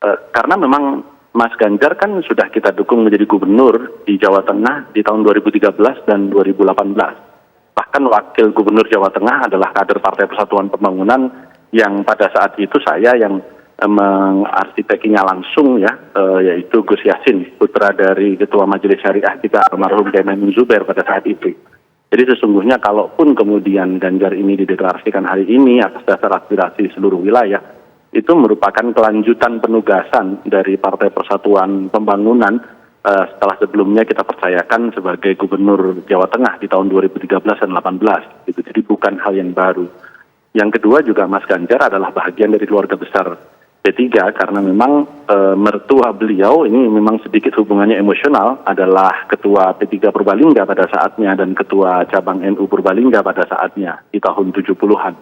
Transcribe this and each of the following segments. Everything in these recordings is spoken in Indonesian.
Karena memang Mas Ganjar kan sudah kita dukung menjadi gubernur di Jawa Tengah di tahun 2013 dan 2018. Bahkan wakil gubernur Jawa Tengah adalah kader Partai Persatuan Pembangunan yang pada saat itu saya yang mengarsiteknya langsung ya, yaitu Gus Yassin, putra dari Ketua Majelis Syariah kita almarhum Kiai Maimun Zubair pada saat itu. Jadi sesungguhnya kalaupun kemudian Ganjar ini dideklarasikan hari ini atas dasar aspirasi seluruh wilayah, itu merupakan kelanjutan penugasan dari Partai Persatuan Pembangunan setelah sebelumnya kita percayakan sebagai Gubernur Jawa Tengah di tahun 2013 dan 2018. Gitu. Jadi bukan hal yang baru. Yang kedua juga Mas Ganjar adalah bagian dari keluarga besar P3 karena memang mertua beliau ini memang sedikit hubungannya emosional, adalah Ketua P3 Purbalingga pada saatnya dan Ketua Cabang NU Purbalingga pada saatnya di tahun 70-an.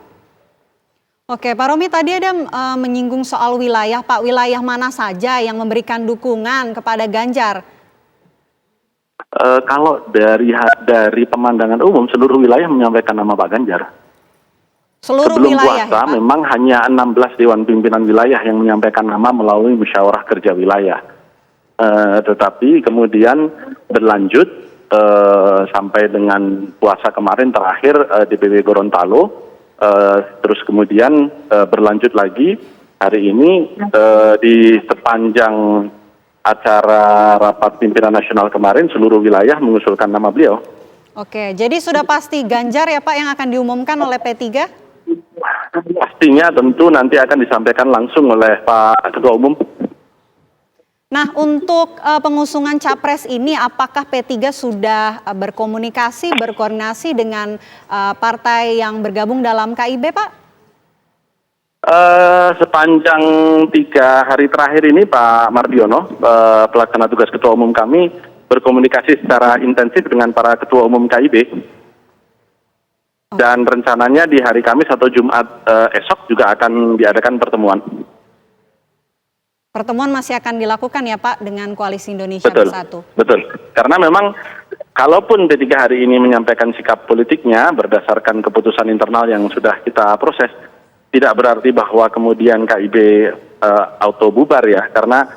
Oke, Pak Romi tadi ada menyinggung soal wilayah, Pak. Wilayah mana saja yang memberikan dukungan kepada Ganjar? Kalau dari pemandangan umum, seluruh wilayah menyampaikan nama Pak Ganjar. Sebelum Wilayah, puasa ya, memang hanya 16 Dewan Pimpinan Wilayah yang menyampaikan nama melalui musyawarah kerja wilayah. Tetapi kemudian berlanjut sampai dengan puasa kemarin terakhir DPW Gorontalo. Terus kemudian berlanjut lagi hari ini di sepanjang acara rapat pimpinan nasional kemarin seluruh wilayah mengusulkan nama beliau. Oke, jadi sudah pasti Ganjar ya Pak yang akan diumumkan oleh P3? Pastinya tentu nanti akan disampaikan langsung oleh Pak Ketua Umum. Nah, untuk pengusungan capres ini, apakah P3 sudah berkomunikasi, berkoordinasi dengan partai yang bergabung dalam KIB, Pak? Sepanjang 3 hari terakhir ini, Pak Mardiono, pelaksana tugas Ketua Umum kami, berkomunikasi secara intensif dengan para Ketua Umum KIB. Dan rencananya di hari Kamis atau Jumat esok juga akan diadakan pertemuan. Pertemuan masih akan dilakukan ya Pak dengan Koalisi Indonesia Bersatu. Betul. Karena memang kalaupun P3 hari ini menyampaikan sikap politiknya berdasarkan keputusan internal yang sudah kita proses, tidak berarti bahwa kemudian KIB auto bubar ya. Karena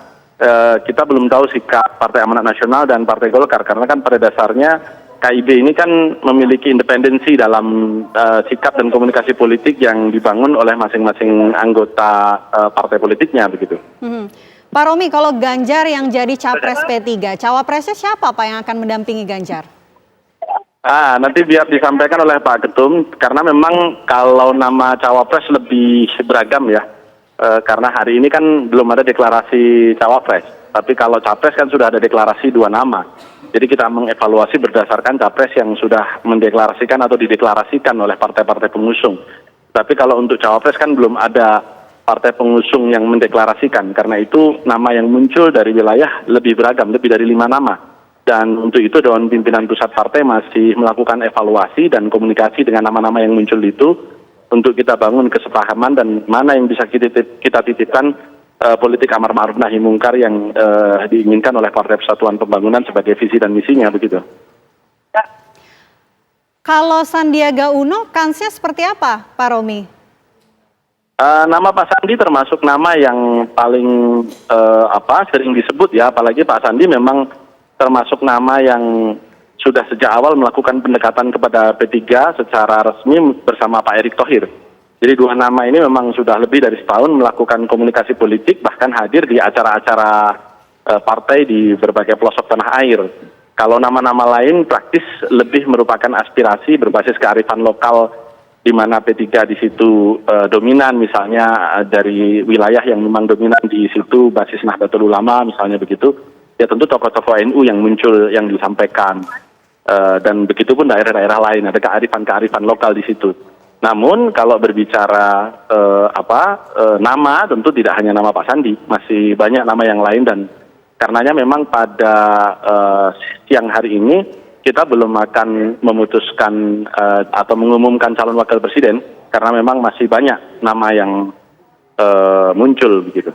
kita belum tahu sikap Partai Amanat Nasional dan Partai Golkar. Karena kan pada dasarnya KIB ini kan memiliki independensi dalam sikap dan komunikasi politik yang dibangun oleh masing-masing anggota partai politiknya begitu. Pak Romi, kalau Ganjar yang jadi capres P3, cawapresnya siapa Pak yang akan mendampingi Ganjar? Nanti biar disampaikan oleh Pak Ketum, karena memang kalau nama cawapres lebih beragam ya. Karena hari ini kan belum ada deklarasi cawapres, tapi kalau capres kan sudah ada deklarasi 2 nama. Jadi kita mengevaluasi berdasarkan capres yang sudah mendeklarasikan atau dideklarasikan oleh partai-partai pengusung. Tapi kalau untuk cawapres kan belum ada partai pengusung yang mendeklarasikan. Karena itu nama yang muncul dari wilayah lebih beragam, lebih dari 5 nama. Dan untuk itu Dewan Pimpinan Pusat Partai masih melakukan evaluasi dan komunikasi dengan nama-nama yang muncul itu untuk kita bangun kesepahaman dan mana yang bisa kita titipkan politik amar ma'ruf nahi mungkar yang diinginkan oleh Partai Persatuan Pembangunan sebagai visi dan misinya begitu. Kalau Sandiaga Uno kansnya seperti apa Pak Romi? Nama Pak Sandi termasuk nama yang paling sering disebut ya, apalagi Pak Sandi memang termasuk nama yang sudah sejak awal melakukan pendekatan kepada P3 secara resmi bersama Pak Erick Thohir. Jadi 2 nama ini memang sudah lebih dari setahun melakukan komunikasi politik, bahkan hadir di acara-acara partai di berbagai pelosok tanah air. Kalau nama-nama lain praktis lebih merupakan aspirasi berbasis kearifan lokal di mana P3 di situ dominan, misalnya dari wilayah yang memang dominan di situ basis Nahdlatul Ulama misalnya begitu. Ya tentu tokoh-tokoh NU yang muncul yang disampaikan. Dan begitu pun daerah-daerah lain, ada kearifan-kearifan lokal di situ. Namun kalau berbicara nama tentu tidak hanya nama Pak Sandi, masih banyak nama yang lain dan karenanya memang pada siang hari ini kita belum akan memutuskan atau mengumumkan calon wakil presiden karena memang masih banyak nama yang muncul begitu.